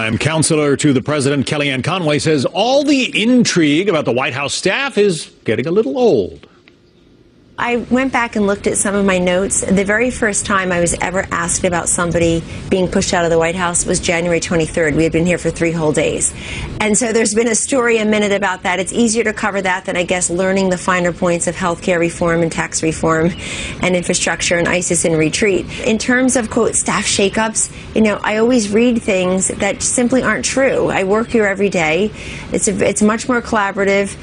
And counselor to the president, Kellyanne Conway, says all the intrigue about the White House staff is getting a little old. I went back and looked at some of my notes. The very first time I was ever asked about somebody being pushed out of the White House was January 23rd. We had been here for 3 whole days. And so there's been a story a minute about that. It's easier to cover that than, I guess, learning the finer points of health care reform and tax reform and infrastructure and ISIS in retreat. In terms of, quote, staff shakeups, I always read things that simply aren't true. I work here every day. It's much more collaborative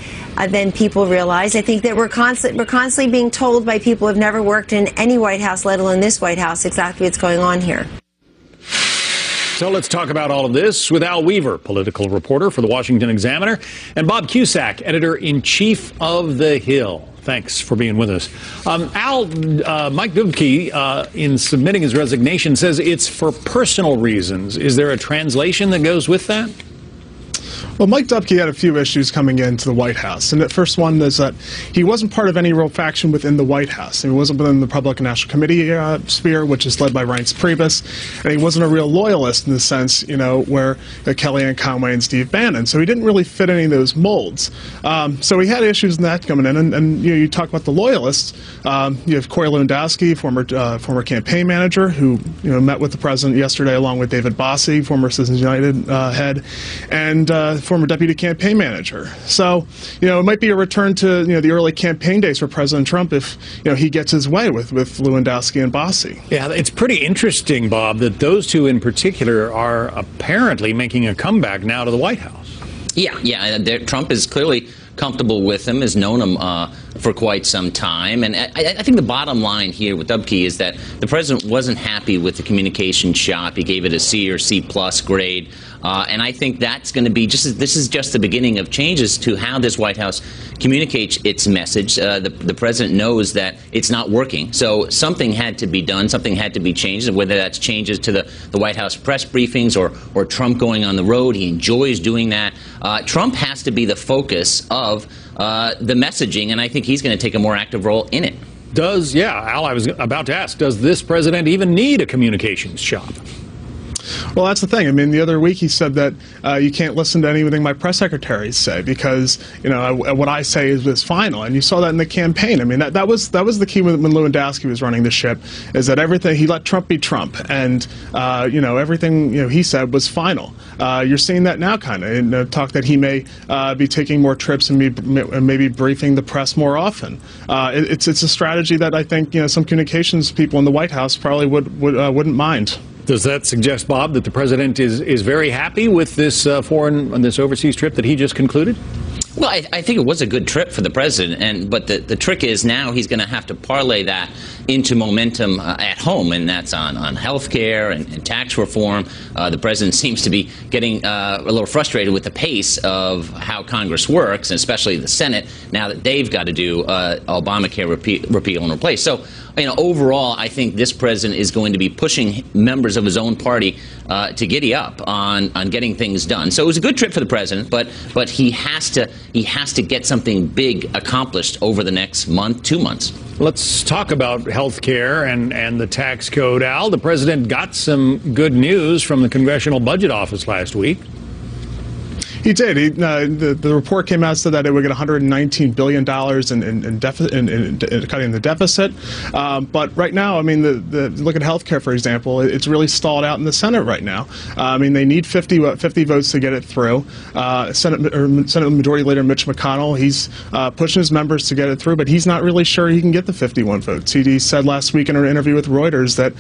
than people realize. I think that we're constantly being told by people who have never worked in any White House, let alone this White House, exactly what's going on here. So let's talk about all of this with Al Weaver, political reporter for the Washington Examiner, and Bob Cusack, editor-in-chief of The Hill. Thanks for being with us. Al, Mike Dubke, in submitting his resignation, says it's for personal reasons. Is there a translation that goes with that? Well, Mike Dubke had a few issues coming into the White House. And the first one is that he wasn't part of any real faction within the White House. He wasn't within the Republican National Committee sphere, which is led by Reince Priebus. And he wasn't a real loyalist in the sense, where Kellyanne Conway and Steve Bannon. So he didn't really fit any of those molds. So he had issues in that coming in. And you talk about the loyalists. You have Corey Lewandowski, former campaign manager, who met with the president yesterday along with David Bossie, former Citizens United head, and former deputy campaign manager. So, it might be a return to, the early campaign days for President Trump if, he gets his way with Lewandowski and Bossie. Yeah, it's pretty interesting, Bob, that those two in particular are apparently making a comeback now to the White House. Yeah. Trump is clearly comfortable with him, has known him for quite some time. And I think the bottom line here with Dubke is that the president wasn't happy with the communication shop. He gave it a C or C+ grade. And I think that's going to be this is just the beginning of changes to how this White House communicates its message. The president knows that it's not working. So something had to be done. Something had to be changed, whether that's changes to the White House press briefings or Trump going on the road. He enjoys doing that. Trump has to be the focus of the messaging, and I think he's going to take a more active role in it. Al, I was about to ask, does this president even need a communications shop? Well, that's the thing. I mean, the other week he said that you can't listen to anything my press secretaries say because, what I say is final. And you saw that in the campaign. I mean, that was the key when Lewandowski was running the ship, is that everything, he let Trump be Trump. And, everything, he said was final. You're seeing that now kind of in talk that he may be taking more trips and maybe briefing the press more often. It's a strategy that I think, some communications people in the White House probably wouldn't mind. Does that suggest, Bob, that the president is very happy with this this overseas trip that he just concluded? Well, I think it was a good trip for the president, but the trick is now he's going to have to parlay that into momentum at home, and that's on health care and tax reform. The president seems to be getting a little frustrated with the pace of how Congress works, and especially the Senate, now that they've got to do Obamacare repeal and replace. So, overall, I think this president is going to be pushing members of his own party to giddy up on getting things done. So it was a good trip for the president, but he has to get something big accomplished over the next month, 2 months. Let's talk about health care and the tax code, Al. The president got some good news from the Congressional Budget Office last week. He did. The report came out and said that it would get $119 billion in cutting the deficit. But right now, I mean, look at health care, for example. It's really stalled out in the Senate right now. I mean, they need 50 votes to get it through. Senate Majority Leader Mitch McConnell, he's pushing his members to get it through, but he's not really sure he can get the 51 votes. He said last week in an interview with Reuters that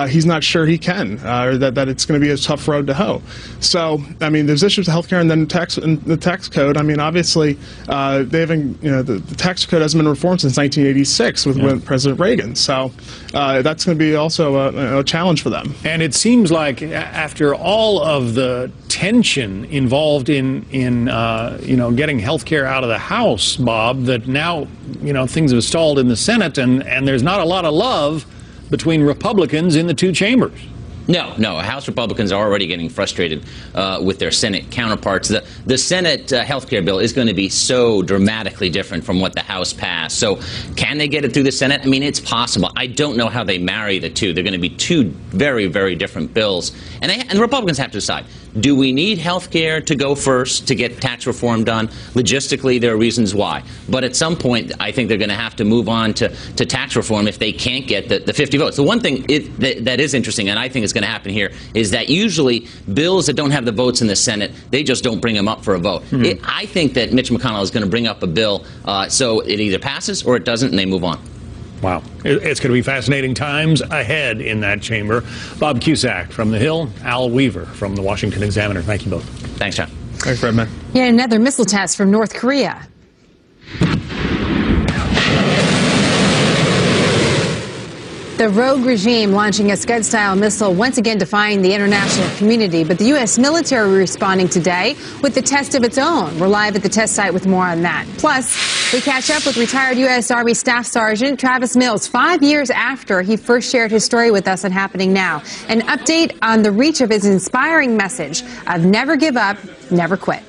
he's not sure he can, or that it's going to be a tough road to hoe. So, I mean, there's issues with health care, and then the tax code. I mean, obviously, they haven't. The tax code hasn't been reformed since 1986 with President Reagan. So that's going to be also a challenge for them. And it seems like after all of the tension involved in getting health care out of the House, Bob, that now things have stalled in the Senate, and there's not a lot of love between Republicans in the two chambers. No. House Republicans are already getting frustrated with their Senate counterparts. The Senate health care bill is going to be so dramatically different from what the House passed. So can they get it through the Senate? I mean, it's possible. I don't know how they marry the two. They're going to be two very, very different bills. And the Republicans have to decide, Do we need health care to go first to get tax reform done? Logistically, there are reasons why. But at some point, I think they're going to have to move on to tax reform if they can't get the 50 votes. The one thing that is interesting, and I think is going to happen here, is that usually bills that don't have the votes in the Senate, they just don't bring them up for a vote. I think that Mitch McConnell is going to bring up a bill so it either passes or it doesn't, and they move on. Wow. It's going to be fascinating times ahead in that chamber. Bob Cusack from The Hill, Al Weaver from the Washington Examiner. Thank you both. Thanks, John. Thanks, Redman. Yet another missile test from North Korea. The rogue regime launching a Scud-style missile once again defying the international community, but the U.S. military responding today with the test of its own. We're live at the test site with more on that. Plus, we catch up with retired U.S. Army Staff Sergeant Travis Mills 5 years after he first shared his story with us on Happening Now. An update on the reach of his inspiring message of never give up, never quit.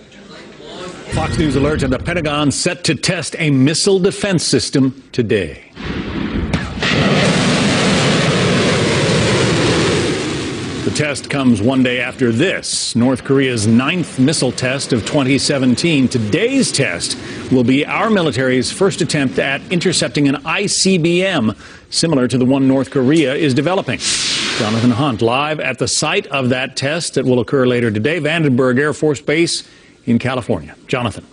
Fox News alerts that the Pentagon set to test a missile defense system today. The test comes one day after this, North Korea's 9th missile test of 2017. Today's test will be our military's first attempt at intercepting an ICBM, similar to the one North Korea is developing. Jonathan Hunt live at the site of that test that will occur later today, Vandenberg Air Force Base in California. Jonathan.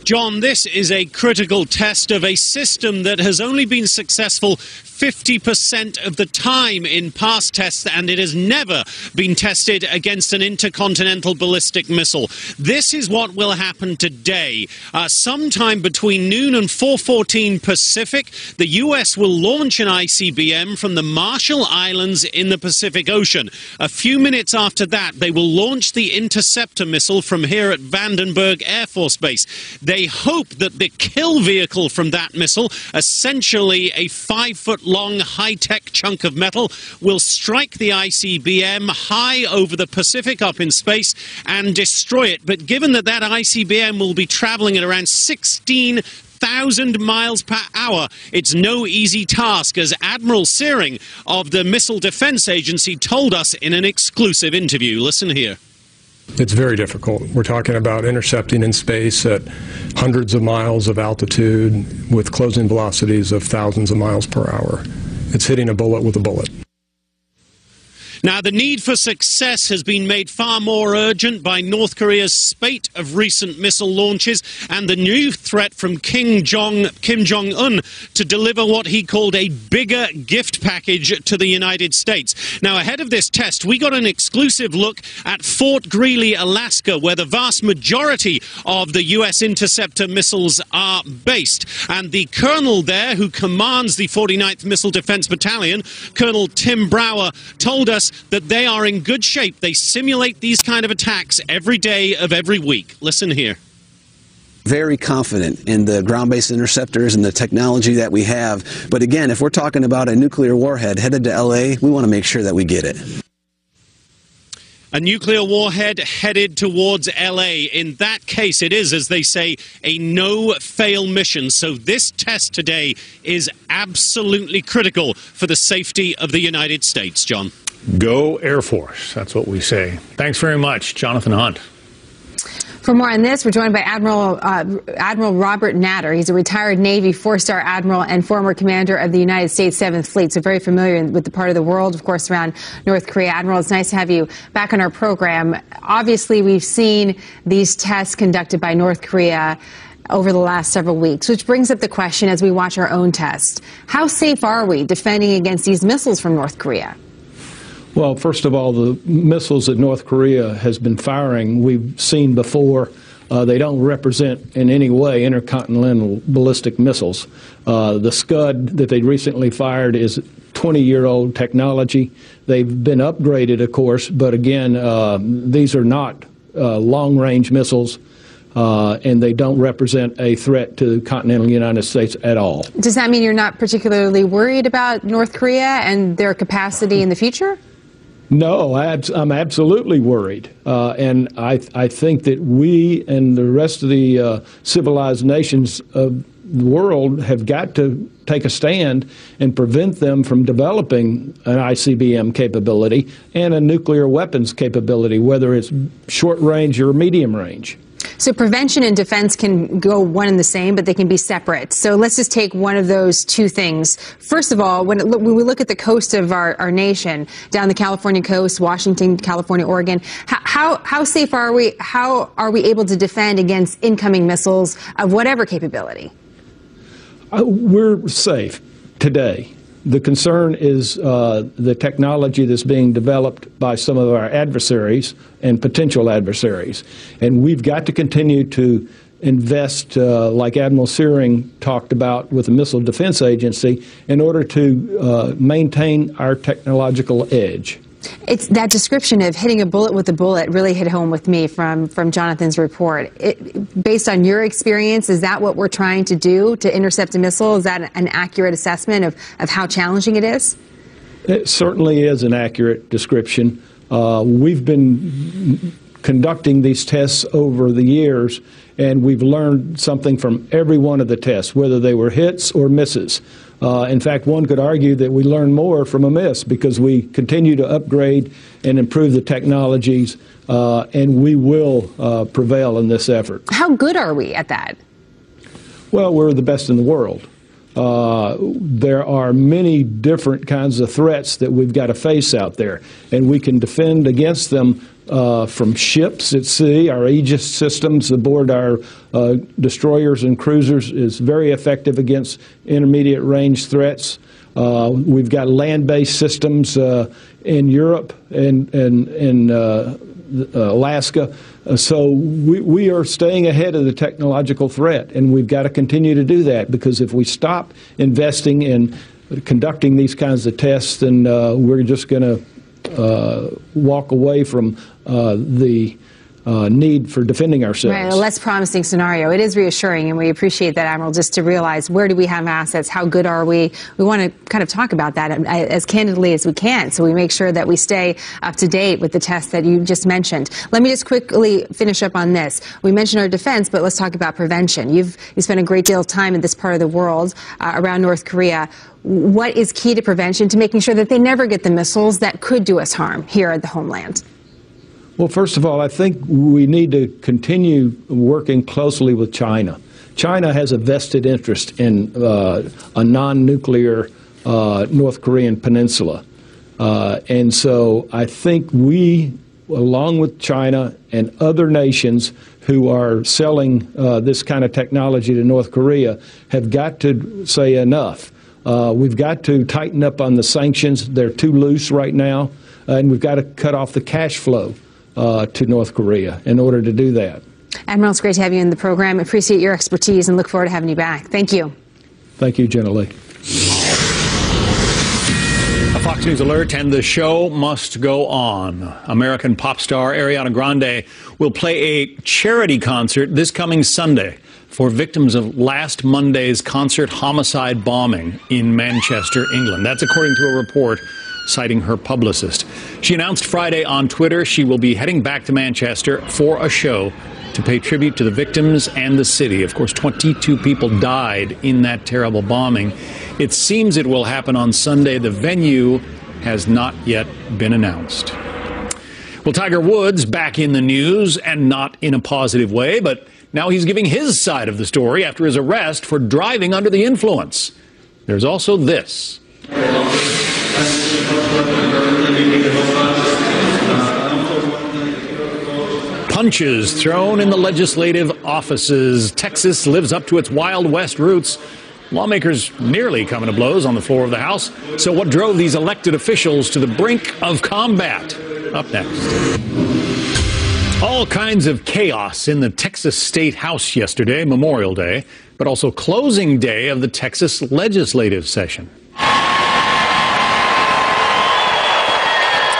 John, this is a critical test of a system that has only been successful 50% of the time in past tests, and it has never been tested against an intercontinental ballistic missile. This is what will happen today. Sometime between noon and 4:14 Pacific, the U.S. will launch an ICBM from the Marshall Islands in the Pacific Ocean. A few minutes after that, they will launch the Interceptor missile from here at Vandenberg Air Force Base. They hope that the kill vehicle from that missile, essentially a 5-foot-long high-tech chunk of metal, will strike the ICBM high over the Pacific up in space and destroy it. But given that that ICBM will be traveling at around 16,000 miles per hour, it's no easy task, as Admiral Searing of the Missile Defense Agency told us in an exclusive interview. Listen here. It's very difficult. We're talking about intercepting in space at hundreds of miles of altitude with closing velocities of thousands of miles per hour. It's hitting a bullet with a bullet. Now, the need for success has been made far more urgent by North Korea's spate of recent missile launches and the new threat from Kim Jong-un to deliver what he called a bigger gift package to the United States. Now, ahead of this test, we got an exclusive look at Fort Greely, Alaska, where the vast majority of the U.S. interceptor missiles are based. And the colonel there, who commands the 49th Missile Defense Battalion, Colonel Tim Brower, told us that they are in good shape. They simulate these kind of attacks every day of every week. Listen here. Very confident in the ground-based interceptors and the technology that we have. But again, if we're talking about a nuclear warhead headed to L.A., we want to make sure that we get it. A nuclear warhead headed towards L.A. In that case, it is, as they say, a no-fail mission. So this test today is absolutely critical for the safety of the United States. John. Go Air Force. That's what we say. Thanks very much, Jonathan Hunt. For more on this, we're joined by Admiral Robert Natter. He's a retired Navy four-star admiral and former commander of the United States 7th Fleet, so very familiar with the part of the world, of course, around North Korea. Admiral, it's nice to have you back on our program. Obviously, we've seen these tests conducted by North Korea over the last several weeks, which brings up the question as we watch our own test. How safe are we defending against these missiles from North Korea? Well, first of all, the missiles that North Korea has been firing, we've seen before. They don't represent in any way intercontinental ballistic missiles. The Scud that they recently fired is 20-year-old technology. They've been upgraded, of course, but again, these are not long-range missiles. And they don't represent a threat to the continental United States at all. Does that mean you're not particularly worried about North Korea and their capacity in the future? No, I'm absolutely worried. And I think that we and the rest of the civilized nations the world have got to take a stand and prevent them from developing an ICBM capability and a nuclear weapons capability, whether it's short range or medium range. So prevention and defense can go one and the same, but they can be separate. So let's just take one of those two things. First of all, when we look at the coast of our nation, down the California coast, Washington, California, Oregon, how safe are we? How are we able to defend against incoming missiles of whatever capability? We're safe today. The concern is the technology that's being developed by some of our adversaries and potential adversaries. And we've got to continue to invest, like Admiral Searing talked about with the Missile Defense Agency, in order to maintain our technological edge. It's that description of hitting a bullet with a bullet really hit home with me from Jonathan's report. Based on your experience, is that what we're trying to do to intercept a missile? Is that an accurate assessment of how challenging it is? It certainly is an accurate description. We've been conducting these tests over the years, and we've learned something from every one of the tests, whether they were hits or misses. In fact, one could argue that we learn more from a miss because we continue to upgrade and improve the technologies, and we will prevail in this effort. How good are we at that? Well, we're the best in the world. There are many different kinds of threats that we've got to face out there, and we can defend against them from ships at sea. Our Aegis systems aboard our destroyers and cruisers is very effective against intermediate range threats. We've got land-based systems in Europe and in Alaska. So we are staying ahead of the technological threat, and we've got to continue to do that, because if we stop investing in conducting these kinds of tests, then we're just going to walk away from the need for defending ourselves. Right, a less promising scenario. It is reassuring, and we appreciate that, Admiral, just to realize where do we have assets, how good are we? We want to kind of talk about that as candidly as we can, so we make sure that we stay up to date with the tests that you just mentioned. Let me just quickly finish up on this. We mentioned our defense, but let's talk about prevention. You've spent a great deal of time in this part of the world around North Korea. What is key to prevention, to making sure that they never get the missiles that could do us harm here at the homeland? Well, first of all, I think we need to continue working closely with China. China has a vested interest in a non-nuclear North Korean peninsula. And so I think we, along with China and other nations who are selling this kind of technology to North Korea, have got to say enough. We've got to tighten up on the sanctions. They're too loose right now. And we've got to cut off the cash flow to North Korea in order to do that. Admiral, it's great to have you in the program. Appreciate your expertise and look forward to having you back. Thank you. Thank you, Jenna Lee. A Fox News alert, and the show must go on. American pop star Ariana Grande will play a charity concert this coming Sunday for victims of last Monday's concert homicide bombing in Manchester, England. That's according to a report citing her publicist. She announced Friday on Twitter she will be heading back to Manchester for a show to pay tribute to the victims and the city. Of course, 22 people died in that terrible bombing. It seems it will happen on Sunday. The venue has not yet been announced. Well, Tiger Woods back in the news, and not in a positive way, but now he's giving his side of the story after his arrest for driving under the influence. There's also this. Punches thrown in the legislative offices. Texas lives up to its Wild West roots. Lawmakers nearly coming to blows on the floor of the House. So what drove these elected officials to the brink of combat? Up next. All kinds of chaos in the Texas State House yesterday, Memorial Day, but also closing day of the Texas legislative session.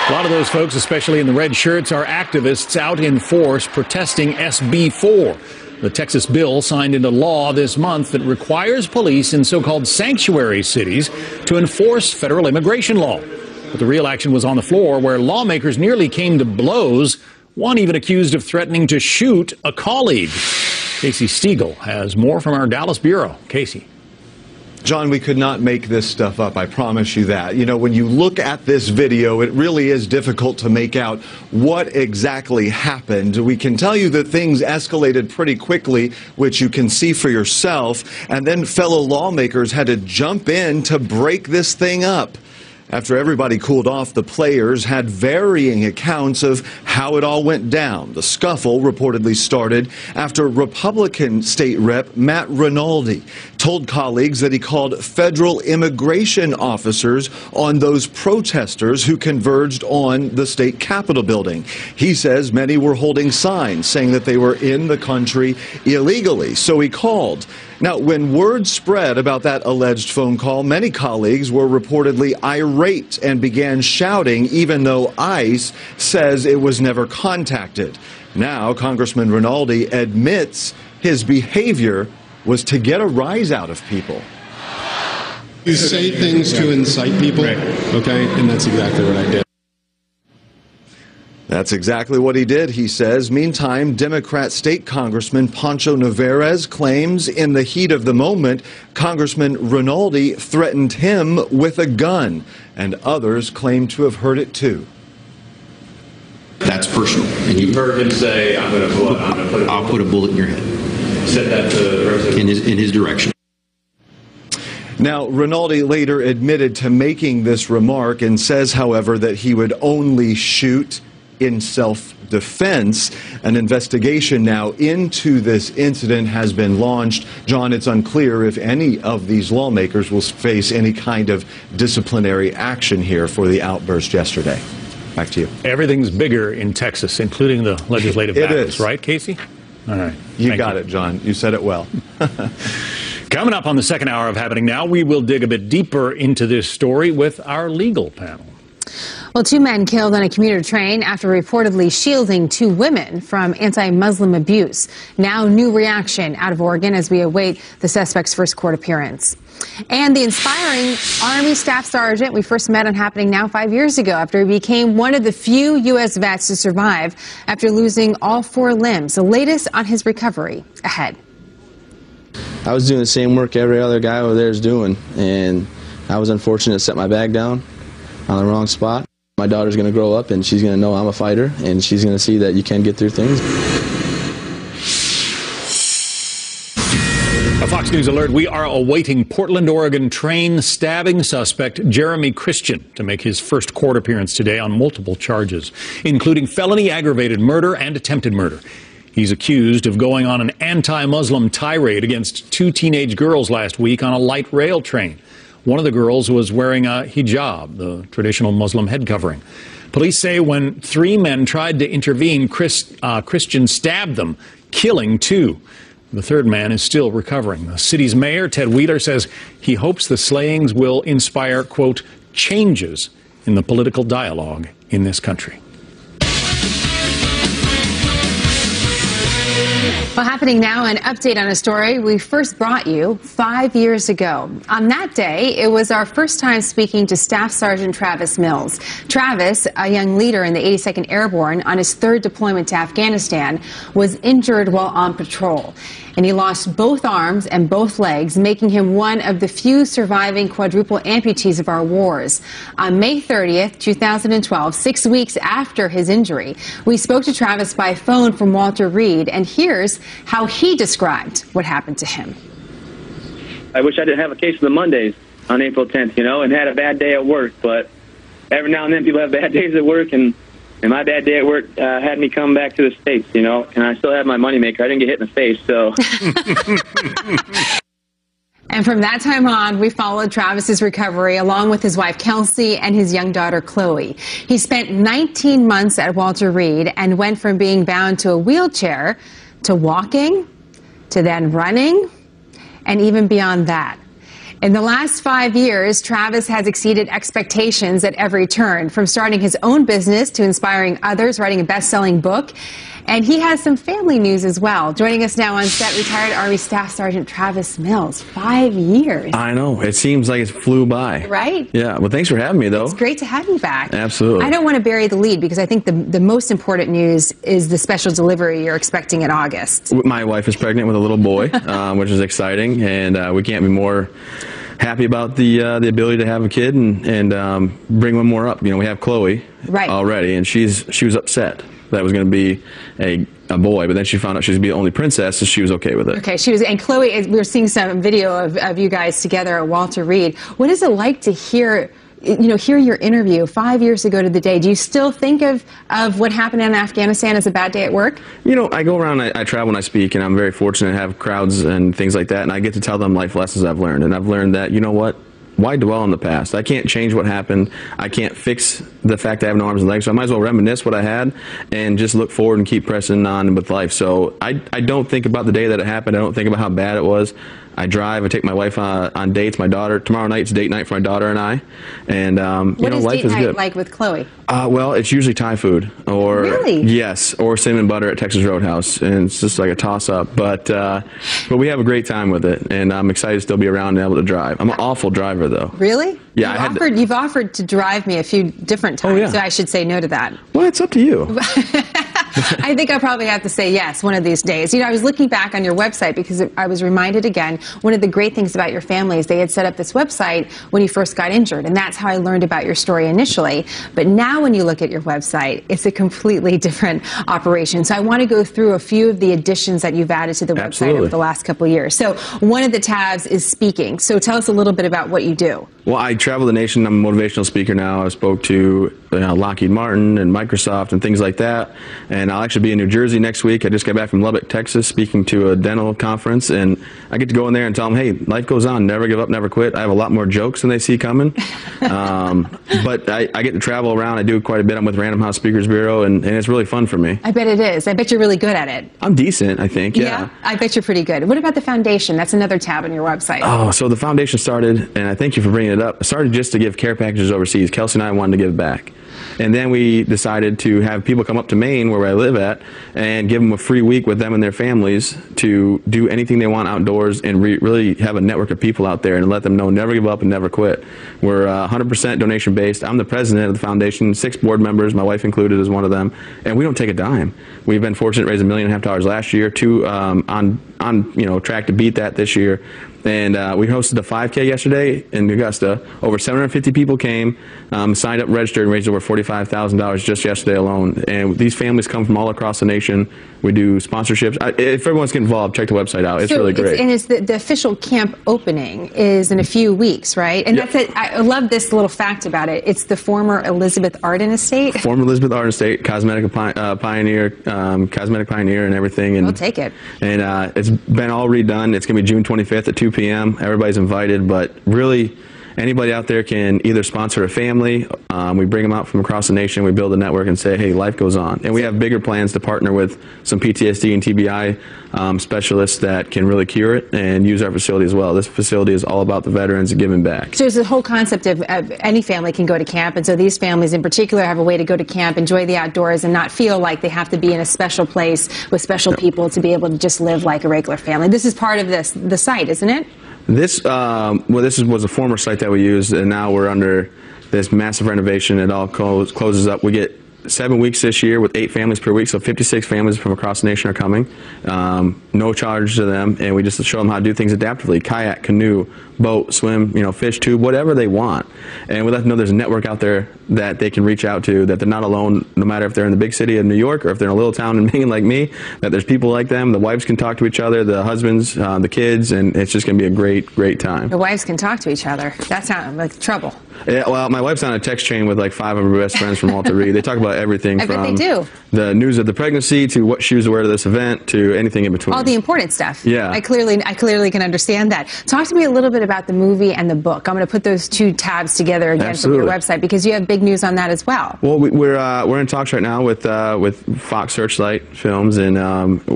A lot of those folks, especially in the red shirts, are activists out in force protesting SB 4, the Texas bill signed into law this month that requires police in so-called sanctuary cities to enforce federal immigration law. But the real action was on the floor, where lawmakers nearly came to blows, one even accused of threatening to shoot a colleague. Casey Stiegel has more from our Dallas bureau. Casey. John, we could not make this stuff up, I promise you that. You know, when you look at this video, it really is difficult to make out what exactly happened. We can tell you that things escalated pretty quickly, which you can see for yourself, and then fellow lawmakers had to jump in to break this thing up. After everybody cooled off, the players had varying accounts of how it all went down. The scuffle reportedly started after Republican state rep Matt Rinaldi told colleagues that he called federal immigration officers on those protesters who converged on the state Capitol building. He says many were holding signs saying that they were in the country illegally, so he called. Now, when word spread about that alleged phone call, many colleagues were reportedly irate and began shouting, even though ICE says it was never contacted. Now, Congressman Rinaldi admits his behavior was to get a rise out of people. You say things to incite people, okay? And that's exactly what I did. That's exactly what he did, he says. Meantime, Democrat State Congressman Pancho Navarez claims in the heat of the moment, Congressman Rinaldi threatened him with a gun, and others claim to have heard it too. That's personal. And you heard him say, I'll put a bullet in your head. Said that to the president? In his direction. Now, Rinaldi later admitted to making this remark and says, however, that he would only shoot in self-defense. An investigation now into this incident has been launched. John, it's unclear if any of these lawmakers will face any kind of disciplinary action here for the outburst yesterday. Back to you. Everything's bigger in Texas, including the legislative battles, right, Casey? All right. You got it, John. You said it well. Coming up on the second hour of Happening Now, we will dig a bit deeper into this story with our legal panel. Well, 2 men killed on a commuter train after reportedly shielding 2 women from anti-Muslim abuse. Now, new reaction out of Oregon as we await the suspect's first court appearance. And the inspiring Army Staff Sergeant we first met on Happening Now 5 years ago after he became one of the few U.S. vets to survive after losing all 4 limbs. The latest on his recovery ahead. I was doing the same work every other guy over there is doing, and I was unfortunate to set my bag down on the wrong spot. My daughter's going to grow up and she's going to know I'm a fighter, and she's going to see that you can get through things. A Fox News alert, we are awaiting Portland, Oregon train stabbing suspect Jeremy Christian to make his first court appearance today on multiple charges, including felony aggravated murder and attempted murder. He's accused of going on an anti-Muslim tirade against 2 teenage girls last week on a light rail train. One of the girls was wearing a hijab, the traditional Muslim head covering. Police say when 3 men tried to intervene, Christian stabbed them, killing 2. The 3rd man is still recovering. The city's mayor, Ted Wheeler, says he hopes the slayings will inspire, quote, changes in the political dialogue in this country. Well, Happening Now, an update on a story we first brought you 5 years ago. On that day, it was our first time speaking to Staff Sergeant Travis Mills. Travis, a young leader in the 82nd Airborne on his 3rd deployment to Afghanistan, was injured while on patrol. And he lost both arms and both legs, making him one of the few surviving quadruple amputees of our wars. On May 30th, 2012, 6 weeks after his injury, we spoke to Travis by phone from Walter Reed, and here's how he described what happened to him. I wish I didn't have a case of the Mondays on April 10th, and had a bad day at work, but every now and then people have bad days at work, and my bad day at work had me come back to the States, and I still have my moneymaker. I didn't get hit in the face, so. And from that time on, we followed Travis's recovery along with his wife, Kelsey, and his young daughter, Chloe. He spent 19 months at Walter Reed and went from being bound to a wheelchair to walking, to then running, and even beyond that. In the last 5 years, Travis has exceeded expectations at every turn, from starting his own business to inspiring others, writing a best-selling book. And he has some family news as well. Joining us now on set, retired Army Staff Sergeant Travis Mills. 5 years. I know. It seems like it flew by. Right? Yeah. Well, thanks for having me, though. It's great to have you back. Absolutely. I don't want to bury the lead because I think the most important news is the special delivery you're expecting in August. My wife is pregnant with a little boy, which is exciting, and we can't be more happy about the ability to have a kid and bring one more up. You know, we have Chloe already, and she was upset that was going to be a boy, but then she found out she was going to be the only princess, and she was okay with it. Okay, and Chloe, we were seeing some video of you guys together at Walter Reed. What is it like to hear your interview 5 years ago to the day? Do you still think of what happened in Afghanistan as a bad day at work? You know, I go around, I travel and I speak, and I'm very fortunate to have crowds and things like that, and I get to tell them life lessons I've learned, and I've learned that, you know what? Why dwell on the past? I can't change what happened. I can't fix the fact I have no arms and legs, so I might as well reminisce what I had and just look forward and keep pressing on with life. So I don't think about the day that it happened. I don't think about how bad it was. I drive. I take my wife on dates. My daughter, tomorrow night's date night for my daughter and I. And life is good. What is date night like with Chloe? Well, it's usually Thai food, or really? Yes, or cinnamon butter at Texas Roadhouse, and it's just like a toss-up. But we have a great time with it, and I'm excited to still be around and able to drive. I'm an awful driver, though. Really? Yeah, you've offered to drive me a few different times, so I should say no to that. Well, it's up to you. I think I'll probably have to say yes one of these days. You know, I was looking back on your website because I was reminded again, one of the great things about your family is they had set up this website when you first got injured, and that's how I learned about your story initially. But now when you look at your website, it's a completely different operation. So I want to go through a few of the additions that you've added to the website over the last couple of years. So one of the tabs is speaking. So tell us a little bit about what you do. Well, I travel the nation. I'm a motivational speaker now. I spoke to Lockheed Martin and Microsoft and things like that. And I'll actually be in New Jersey next week. I just got back from Lubbock, Texas, speaking to a dental conference. And I get to go in there and tell them, hey, life goes on. Never give up, never quit. I have a lot more jokes than they see coming. But I get to travel around. I do quite a bit. I'm with Random House Speakers Bureau, and it's really fun for me. I bet it is. I bet you're really good at it. I'm decent, I think, yeah. I bet you're pretty good. What about the foundation? That's another tab on your website. Oh, so the foundation started, and I thank you for bringing it up, started just to give care packages overseas. Kelsey and I wanted to give back. And then we decided to have people come up to Maine, where I live at, and give them a free week with them and their families to do anything they want outdoors and really have a network of people out there and let them know never give up and never quit. We're 100% donation-based. I'm the president of the foundation, 6 board members, my wife included as one of them, and we don't take a dime. We've been fortunate to raise $1.5 million last year, on track to beat that this year. And we hosted a 5K yesterday in Augusta. Over 750 people came, signed up, registered, and raised over $45,000 just yesterday alone. And these families come from all across the nation. We do sponsorships. If everyone's getting involved, check the website out. It's really great. And it's the official camp opening is in a few weeks, right? And that's it. I love this little fact about it. It's the former Elizabeth Arden estate. Former Elizabeth Arden estate, cosmetic pioneer and everything. And I'll take it. And it's been all redone. It's going to be June 25th at 2 p.m. Everybody's invited, but really anybody out there can either sponsor a family. We bring them out from across the nation. We build a network and say, hey, life goes on. And we have bigger plans to partner with some PTSD and TBI specialists that can really cure it and use our facility as well. This facility is all about the veterans and giving back. So there's a whole concept of any family can go to camp, and so these families in particular have a way to go to camp, enjoy the outdoors, and not feel like they have to be in a special place with special people to be able to just live like a regular family. This is part of the site, isn't it? This was a former site that we used, and now we're under this massive renovation. It all closes up. We get 7 weeks this year with 8 families per week, so 56 families from across the nation are coming. No charge to them, and we just show them how to do things adaptively: kayak, canoe, boat, swim, fish, tube, whatever they want. And we let them know there's a network out there that they can reach out to, that they're not alone, no matter if they're in the big city of New York or if they're in a little town in Maine like me, that there's people like them. The wives can talk to each other, the husbands, the kids, and it's just going to be a great, great time. The wives can talk to each other. That sounds like trouble. Yeah, well, my wife's on a text chain with like 5 of her best friends from Walter Reed. They talk about everything from the news of the pregnancy to what shoes to wear to this event to anything in between. All the important stuff. Yeah. I clearly can understand that. Talk to me a little bit about the movie and the book. I'm going to put those 2 tabs together again from your website because you have big big news on that as well. Well, we're in talks right now with Fox Searchlight Films, and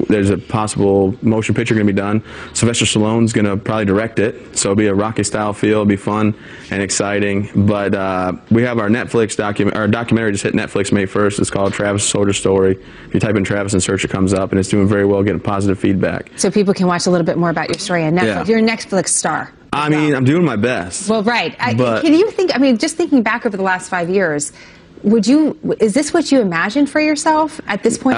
there's a possible motion picture going to be done. Sylvester Stallone's going to probably direct it, so it'll be a Rocky-style feel. It'll be fun and exciting. But we have our Netflix documentary just hit Netflix May 1st. It's called Travis Soldier Story. If you type in Travis and search, it comes up, and it's doing very well, getting positive feedback. So people can watch a little bit more about your story on Netflix. Yeah. You're a Netflix star. I mean, I'm doing my best. Well, right. But can you think, I mean, just thinking back over the last 5 years, is this what you imagined for yourself at this point?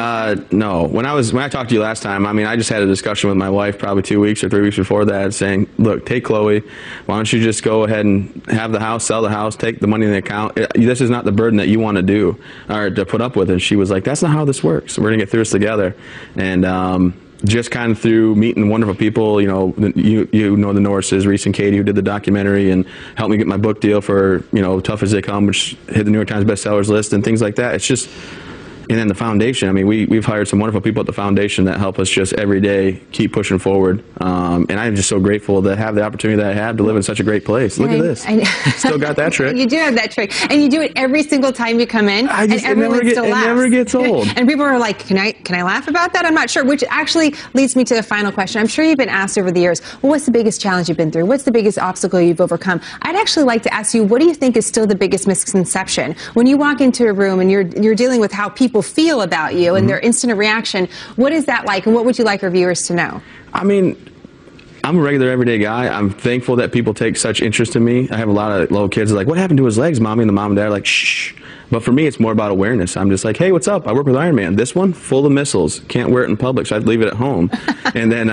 No. When I talked to you last time, I mean, I just had a discussion with my wife probably 2 weeks or 3 weeks before that, saying, look, take Chloe. Why don't you just go ahead and have the house, sell the house, take the money in the account. This is not the burden that you want to do or to put up with. And she was like, that's not how this works. We're going to get through this together. And just kind of through meeting wonderful people, you know the Norrises, Reese and Katie, who did the documentary and helped me get my book deal for, Tough As They Come, which hit the New York Times bestsellers list and things like that. It's just, and then the foundation. I mean, we've hired some wonderful people at the foundation that help us just every day keep pushing forward. And I'm just so grateful to have the opportunity that I have to live in such a great place. Look at this. Still got that trick. You do have that trick. And you do it every single time you come in. It never gets old. And people are like, can I laugh about that? I'm not sure. Which actually leads me to the final question. I'm sure you've been asked over the years, well, what's the biggest challenge you've been through? What's the biggest obstacle you've overcome? I'd actually like to ask you, what do you think is still the biggest misconception? When you walk into a room and you're dealing with how people feel about you and their instant reaction, what is that like, and what would you like our viewers to know? I mean, I'm a regular everyday guy. I'm thankful that people take such interest in me. I have a lot of little kids like, what happened to his legs, Mommy? And the mom and dad are like, shh. But for me, it's more about awareness. I'm just like, hey, what's up? I work with Iron Man. This one, full of missiles. Can't wear it in public, so I'd leave it at home. And then,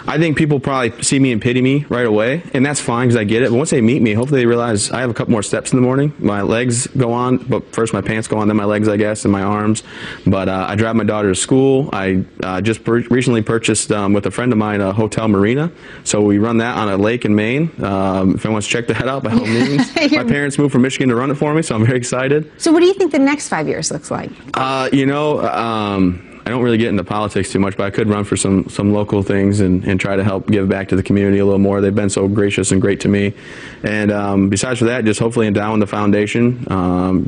I think people probably see me and pity me right away, and that's fine because I get it. But once they meet me, hopefully they realize I have a couple more steps in the morning. My legs go on, but first my pants go on, then my legs, I guess, and my arms. But I drive my daughter to school. I just recently purchased with a friend of mine a hotel marina, so we run that on a lake in Maine. If anyone wants to check that out, by all means. My parents moved from Michigan to run it for me, so I'm very excited. So what do you think the next 5 years looks like? I don't really get into politics too much, but I could run for some local things and try to help give back to the community a little more. They've been so gracious and great to me. And besides for that, just hopefully endowing the foundation,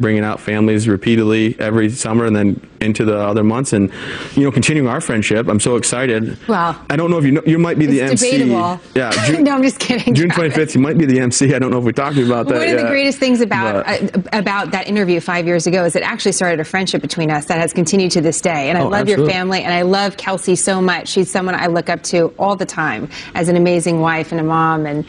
bringing out families repeatedly every summer and then into the other months, and continuing our friendship. I'm so excited. Well, I don't know if you might be the MC. Debatable. Yeah. No, I'm just kidding. June 25th, you might be the MC. I don't know if we talked about that. One of the greatest things about that interview 5 years ago is it actually started a friendship between us that has continued to this day. And I love your family, and I love Kelsey so much. She's someone I look up to all the time as an amazing wife and a mom, and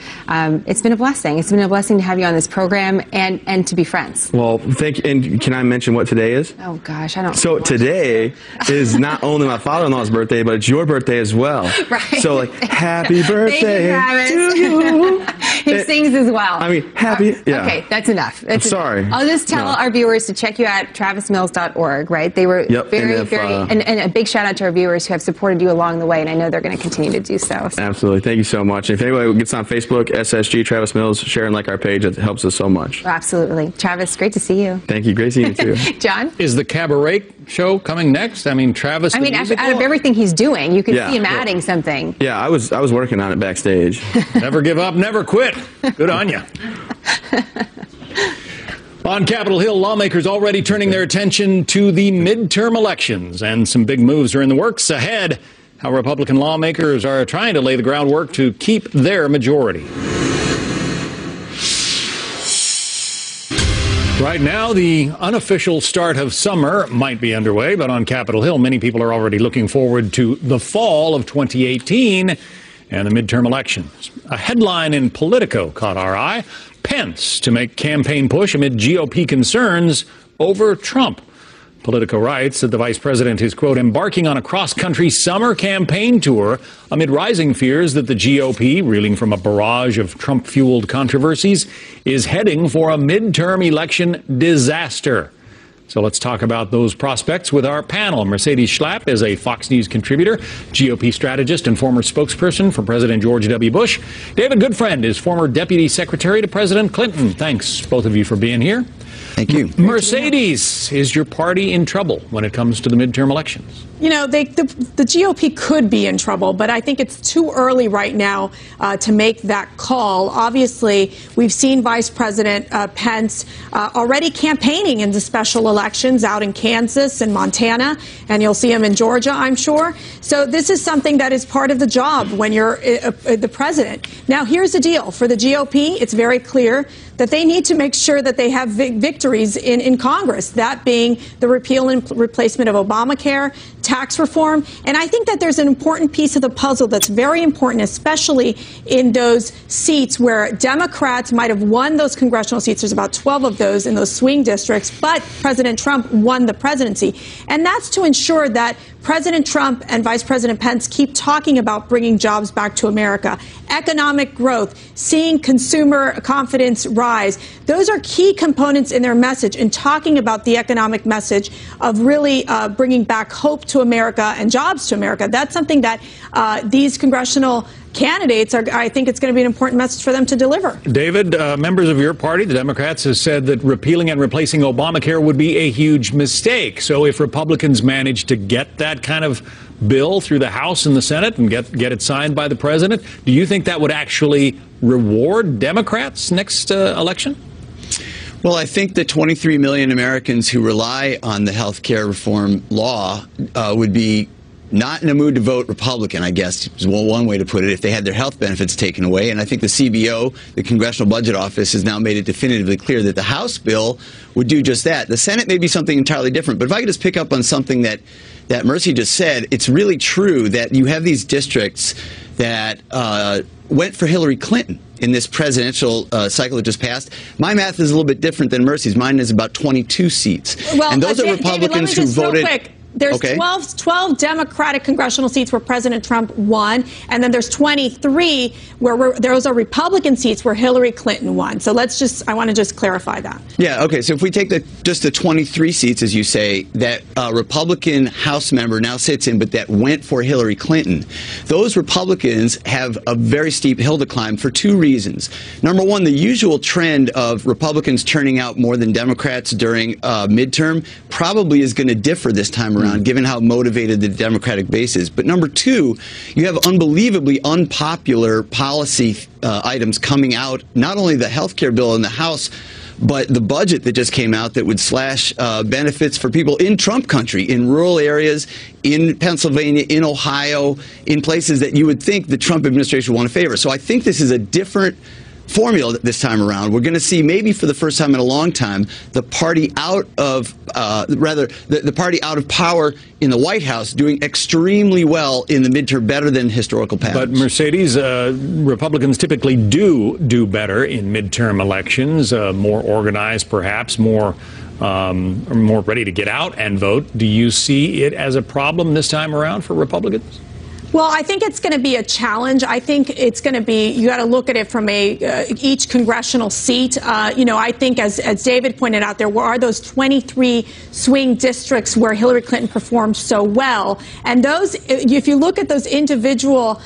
it's been a blessing. It's been a blessing to have you on this program and to be friends. Well, thank you. And can I mention what today is? Oh gosh, I don't. So today is not only my father-in-law's birthday, but it's your birthday as well. Right. So happy birthday to you. He sings as well. I mean, happy. Yeah. Okay, that's enough. That's sorry. Enough. I'll just tell our viewers to check you out, travismills.org. Right? They were very and a big shout out to our viewers who have supported you along the way, and I know they're going to continue to do so. Absolutely. Thank you so much. If anybody gets on Facebook, SSG Travis Mills, share and like our page. It helps us so much. Absolutely. Travis, great to see you. Than't you. Great seeing you too. John? Is the cabaret show coming next? I mean, Travis. I mean, out of everything he's doing, you can see him adding something. Yeah, I was working on it backstage. Never give up, never quit. Good on you. On Capitol Hill, lawmakers already turning their attention to the midterm elections, and some big moves are in the works ahead. How Republican lawmakers are trying to lay the groundwork to keep their majority. Right now, the unofficial start of summer might be underway, but on Capitol Hill, many people are already looking forward to the fall of 2018 and the midterm elections. A headline in Politico caught our eye. Pence to make campaign push amid GOP concerns over Trump. Politico writes that the vice president is, quote, embarking on a cross-country summer campaign tour amid rising fears that the GOP, reeling from a barrage of Trump-fueled controversies, is heading for a midterm election disaster. So let's talk about those prospects with our panel. Mercedes Schlapp is a Fox News contributor, GOP strategist, and former spokesperson for President George W. Bush. David Goodfriend is former deputy secretary to President Clinton. Thanks, both of you, for being here. Thank you. Mercedes, is your party in trouble when it comes to the midterm elections? You know, the GOP could be in trouble, but I think it's too early right now to make that call. Obviously, we've seen Vice President Pence already campaigning in the special elections out in Kansas and Montana, and you'll see him in Georgia, I'm sure. So this is something that is part of the job when you're the president. Now, here's the deal. For the GOP, it's very clear that they need to make sure that they have victories in Congress, that being the repeal and replacement of Obamacare, tax reform. And I think that there's an important piece of the puzzle that's very important, especially in those seats where Democrats might have won those congressional seats. There's about 12 of those in those swing districts, but President Trump won the presidency. And that's to ensure that President Trump and Vice President Pence keep talking about bringing jobs back to America, economic growth, seeing consumer confidence rise. Those are key components in their message, in talking about the economic message of really bringing back hope to America and jobs to America. That's something that these congressional candidates I think it's going to be an important message for them to deliver. David, members of your party, the Democrats, have said that repealing and replacing Obamacare would be a huge mistake. So if Republicans manage to get that kind of bill through the House and the Senate and get it signed by the president, do you think that would actually reward Democrats next election? Well, I think the 23 million Americans who rely on the health care reform law would be not in a mood to vote Republican, I guess, is one way to put it, if they had their health benefits taken away. And I think the CBO, the Congressional Budget Office, has now made it definitively clear that the House bill would do just that. The Senate may be something entirely different. But if I could just pick up on something that Mercy just said, it's really true that you have these districts that went for Hillary Clinton in this presidential cycle that just passed. My math is a little bit different than Mercy's. Mine is about 22 seats. Well, and those are Republicans David, who voted. Real quick. There's 12 Democratic congressional seats where President Trump won, and then there's 23 where those are Republican seats where Hillary Clinton won. So I want to just clarify that. Yeah, okay. So if we take just the 23 seats, as you say, that Republican House member now sits in, but that went for Hillary Clinton, those Republicans have a very steep hill to climb for two reasons. Number one, the usual trend of Republicans turning out more than Democrats during midterm probably is going to differ this time around, given how motivated the Democratic base is. But number two, you have unbelievably unpopular policy items coming out, not only the health care bill in the House, but the budget that just came out that would slash benefits for people in Trump country, in rural areas, in Pennsylvania, in Ohio, in places that you would think the Trump administration would want to favor. So I think this is a different formula this time around. We're going to see, maybe for the first time in a long time, the party out of the party out of power in the White House doing extremely well in the midterm, better than historical patterns. But Mercedes, Republicans typically do better in midterm elections, more organized, perhaps more ready to get out and vote. Do you see it as a problem this time around for Republicans? Well, I think it's going to be a challenge. I think it's going to be, you got to look at it from each congressional seat. I think as David pointed out, there are those 23 swing districts where Hillary Clinton performed so well. And those, if you look at those individual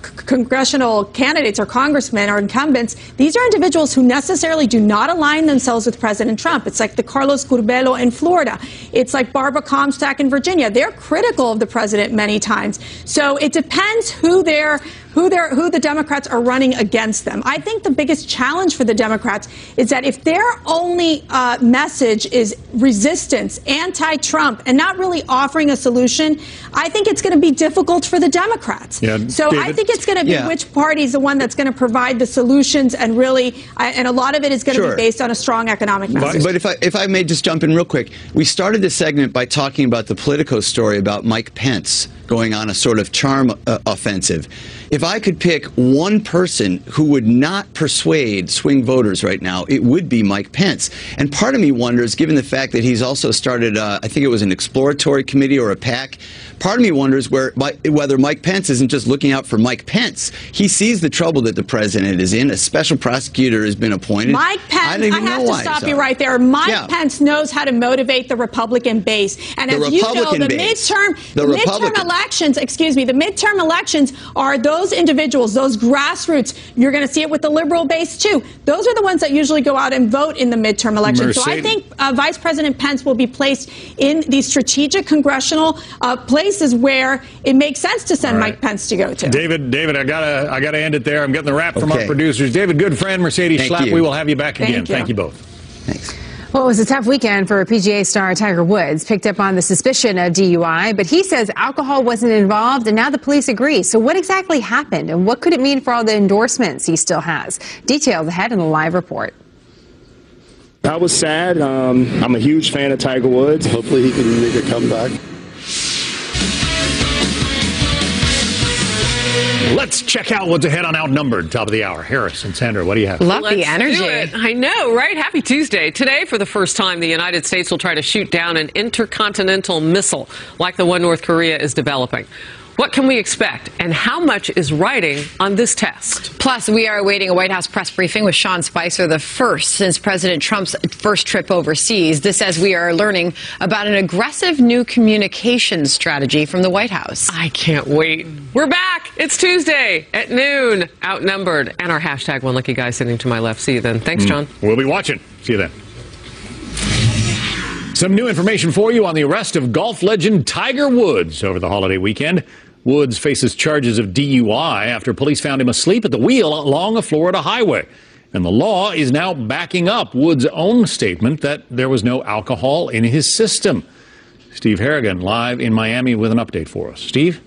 congressional candidates or congressmen or incumbents, these are individuals who necessarily do not align themselves with President Trump. It's like the Carlos Curbelo in Florida. It's like Barbara Comstock in Virginia. They're critical of the president many times. So it depends who the Democrats are running against them. I think the biggest challenge for the Democrats is that if their only message is resistance, anti-Trump, and not really offering a solution, I think it's going to be difficult for the Democrats. Yeah, so David, I think it's going to be which party is the one that's going to provide the solutions, and really, and a lot of it is going to be based on a strong economic message. But if I may just jump in real quick, we started this segment by talking about the Politico story about Mike Pence going on a sort of charm offensive. If I could pick one person who would not persuade swing voters right now, it would be Mike Pence. And part of me wonders, given the fact that he's also started, I think it was an exploratory committee or a PAC, part of me wonders whether Mike Pence isn't just looking out for Mike Pence. He sees the trouble that the president is in. A special prosecutor has been appointed. Mike Pence, I have to stop you right there. Mike Pence knows how to motivate the Republican base. And as you know, the midterm elections are those those individuals, those grassroots, you're going to see it with the liberal base too. Those are the ones that usually go out and vote in the midterm election. So I think Vice President Pence will be placed in these strategic congressional places where it makes sense to send Mike Pence to go to. David, I gotta end it there. I'm getting the wrap from our producers. David Goodfriend, Mercedes Schlapp. We will have you back again. Thank you both. Thanks. Well, it was a tough weekend for PGA star Tiger Woods, picked up on the suspicion of DUI, but he says alcohol wasn't involved, and now the police agree. So what exactly happened, and what could it mean for all the endorsements he still has? Details ahead in the live report. I was sad. I'm a huge fan of Tiger Woods. Hopefully he can make a comeback. Let's check out what's ahead on Outnumbered, top of the hour. Harris and Sandra, what do you have? Love the energy. I know, right? Happy Tuesday. Today, for the first time, the United States will try to shoot down an intercontinental missile like the one North Korea is developing. What can we expect, and how much is riding on this test? Plus, we are awaiting a White House press briefing with Sean Spicer, the first since President Trump's first trip overseas. This as we are learning about an aggressive new communications strategy from the White House. I can't wait. We're back. It's Tuesday at noon. Outnumbered. And our hashtag one lucky guy sitting to my left. See you then. Thanks, John. We'll be watching. See you then. Some new information for you on the arrest of golf legend Tiger Woods over the holiday weekend. Woods faces charges of DUI after police found him asleep at the wheel along a Florida highway. And the law is now backing up Woods' own statement that there was no alcohol in his system. Steve Harrigan live in Miami with an update for us. Steve?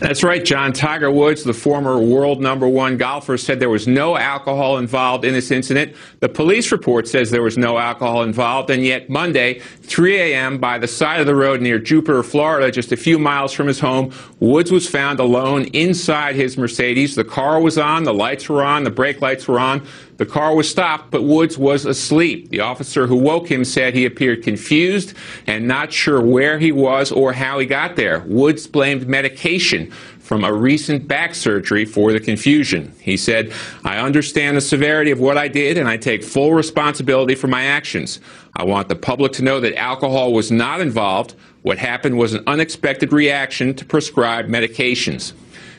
That's right, John. Tiger Woods, the former world #1 golfer, said there was no alcohol involved in this incident. The police report says there was no alcohol involved, and yet Monday, 3 a.m., by the side of the road near Jupiter, Florida, just a few miles from his home, Woods was found alone inside his Mercedes. The car was on, the lights were on, the brake lights were on. The car was stopped, but Woods was asleep. The officer who woke him said he appeared confused and not sure where he was or how he got there. Woods blamed medication from a recent back surgery for the confusion. He said, "I understand the severity of what I did, and I take full responsibility for my actions. I want the public to know that alcohol was not involved. What happened was an unexpected reaction to prescribed medications."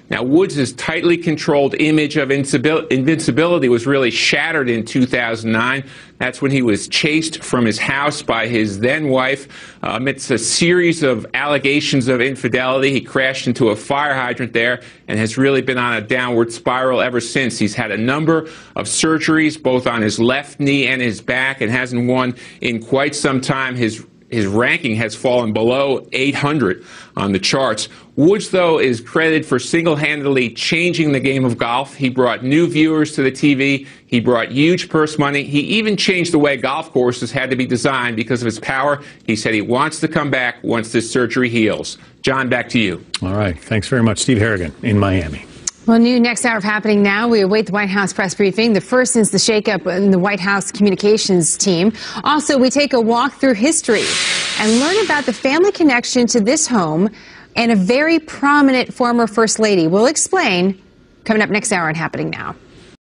Now, Woods' tightly controlled image of invincibility was really shattered in 2009. That's when he was chased from his house by his then-wife. Amidst a series of allegations of infidelity, he crashed into a fire hydrant there and has really been on a downward spiral ever since. He's had a number of surgeries, both on his left knee and his back, and hasn't won in quite some time. His ranking has fallen below 800 on the charts. Woods, though, is credited for single-handedly changing the game of golf. He brought new viewers to the TV. He brought huge purse money. He even changed the way golf courses had to be designed because of his power. He said he wants to come back once this surgery heals. John, back to you. All right. Thanks very much. Steve Harrigan in Miami. Well, new next hour of Happening Now. We await the White House press briefing, the first since the shakeup in the White House communications team. Also, we take a walk through history and learn about the family connection to this home and a very prominent former First Lady. We'll explain coming up next hour on Happening Now.